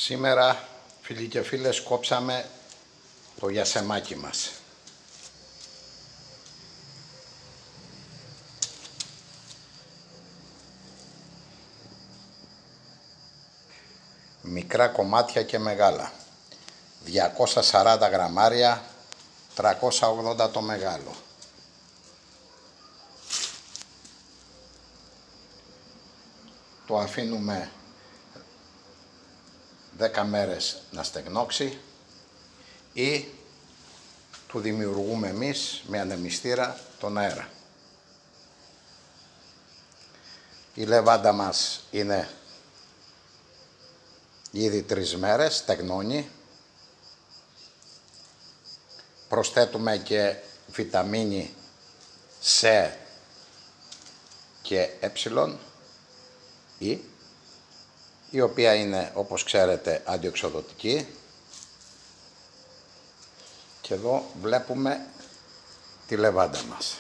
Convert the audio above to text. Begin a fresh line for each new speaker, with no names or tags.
Σήμερα, φίλοι και φίλες, κόψαμε το γιασεμάκι μας. Μικρά κομμάτια και μεγάλα. 240 γραμμάρια, 380 το μεγάλο. Το αφήνουμε 10 μέρες να στεγνώξει ή του δημιουργούμε εμείς με ανεμιστήρα τον αέρα. Η λεβάντα μας είναι ήδη 3 μέρες, στεγνώνει. Προσθέτουμε και βιταμίνη C και Ε, η οποία είναι, όπως ξέρετε, αντιοξυδοτική. Και εδώ βλέπουμε τη λεβάντα μας.